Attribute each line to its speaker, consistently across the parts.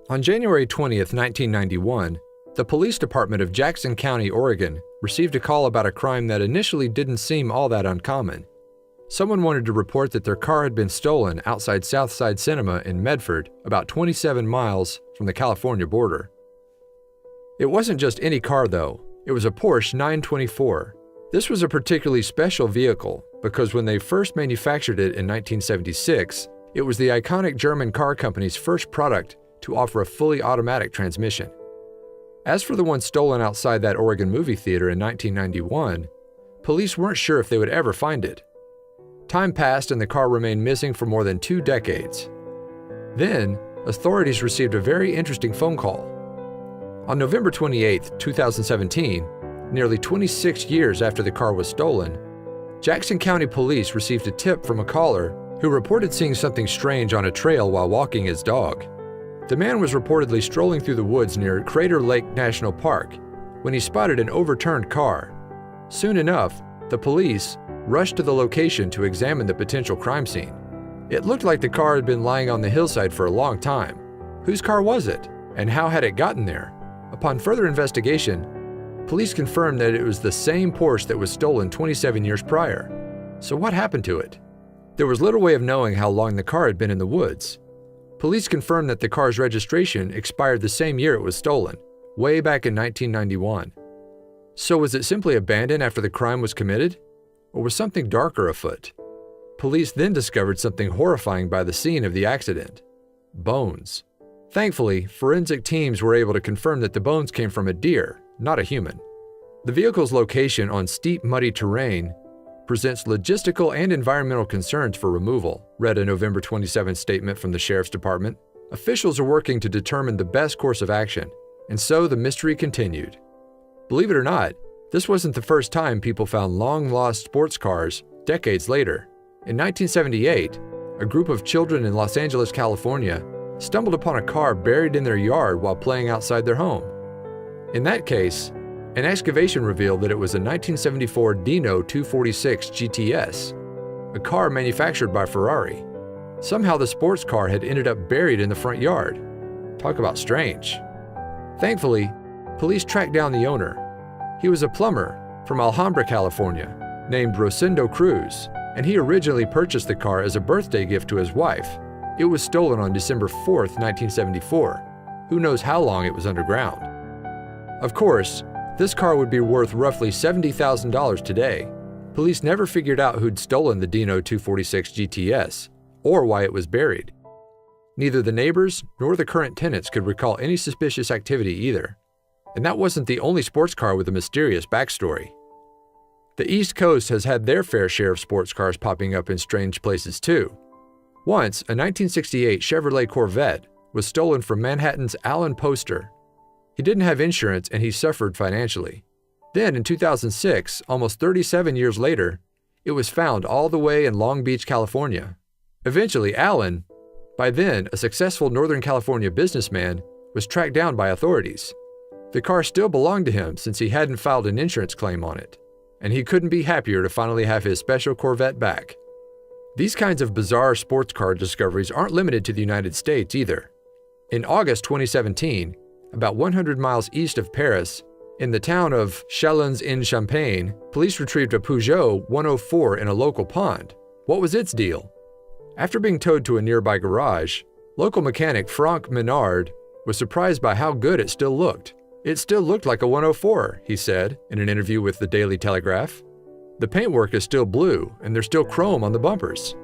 Speaker 1: On January 20th, 1991, the police department of Jackson County, Oregon, received a call about a crime that initially didn't seem all that uncommon. Someone wanted to report that their car had been stolen outside Southside Cinema in Medford, about 27 miles from the California border. It wasn't just any car, though. It was a Porsche 924. This was a particularly special vehicle because when they first manufactured it in 1976, it was the iconic German car company's first product to offer a fully automatic transmission. As for the one stolen outside that Oregon movie theater in 1991, police weren't sure if they would ever find it. Time passed and the car remained missing for more than 2 decades. Then, authorities received a very interesting phone call. On November 28, 2017, nearly 26 years after the car was stolen, Jackson County Police received a tip from a caller who reported seeing something strange on a trail while walking his dog. The man was reportedly strolling through the woods near Crater Lake National Park when he spotted an overturned car. Soon enough, the police rushed to the location to examine the potential crime scene. It looked like the car had been lying on the hillside for a long time. Whose car was it, and how had it gotten there? Upon further investigation, police confirmed that it was the same Porsche that was stolen 27 years prior. So what happened to it? There was little way of knowing how long the car had been in the woods. Police confirmed that the car's registration expired the same year it was stolen, way back in 1991. So was it simply abandoned after the crime was committed? Or was something darker afoot? Police then discovered something horrifying by the scene of the accident: bones. Thankfully, forensic teams were able to confirm that the bones came from a deer, not a human. The vehicle's location on steep, muddy terrain presents logistical and environmental concerns for removal, read a November 27 statement from the Sheriff's Department. Officials are working to determine the best course of action, and so the mystery continued. Believe it or not, this wasn't the first time people found long-lost sports cars decades later. In 1978, a group of children in Los Angeles, California, stumbled upon a car buried in their yard while playing outside their home. In that case, an excavation revealed that it was a 1974 Dino 246 GTS, a car manufactured by Ferrari. Somehow the sports car had ended up buried in the front yard. Talk about strange. Thankfully, police tracked down the owner. He was a plumber from Alhambra, California, named Rosendo Cruz, and he originally purchased the car as a birthday gift to his wife. It was stolen on December 4, 1974. Who knows how long it was underground? Of course, this car would be worth roughly $70,000 today. Police never figured out who'd stolen the Dino 246 GTS, or why it was buried. Neither the neighbors nor the current tenants could recall any suspicious activity either. And that wasn't the only sports car with a mysterious backstory. The East Coast has had their fair share of sports cars popping up in strange places too. Once, a 1968 Chevrolet Corvette was stolen from Manhattan's Alan Poster. He didn't have insurance and he suffered financially. Then in 2006, almost 37 years later, it was found all the way in Long Beach, California. Eventually, Alan, by then a successful Northern California businessman, was tracked down by authorities. The car still belonged to him since he hadn't filed an insurance claim on it, and he couldn't be happier to finally have his special Corvette back. These kinds of bizarre sports car discoveries aren't limited to the United States either. In August 2017, about 100 miles east of Paris, in the town of Châlons-en-Champagne, police retrieved a Peugeot 104 in a local pond. What was its deal? After being towed to a nearby garage, local mechanic Franck Menard was surprised by how good it still looked. It still looked like a 104, he said in an interview with the Daily Telegraph. The paintwork is still blue, and there's still chrome on the bumpers.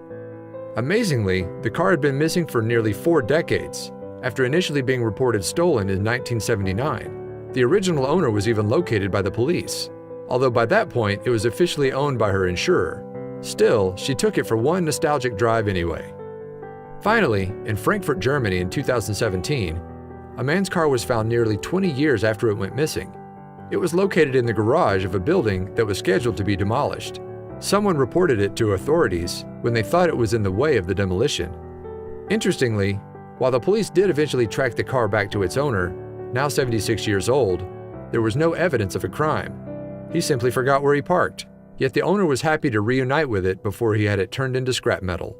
Speaker 1: Amazingly, the car had been missing for nearly 4 decades, after initially being reported stolen in 1979. The original owner was even located by the police, although by that point it was officially owned by her insurer. Still, she took it for one nostalgic drive anyway. Finally, in Frankfurt, Germany in 2017, a man's car was found nearly 20 years after it went missing. It was located in the garage of a building that was scheduled to be demolished. Someone reported it to authorities when they thought it was in the way of the demolition. Interestingly, while the police did eventually track the car back to its owner, now 76 years old, there was no evidence of a crime. He simply forgot where he parked, yet the owner was happy to reunite with it before he had it turned into scrap metal.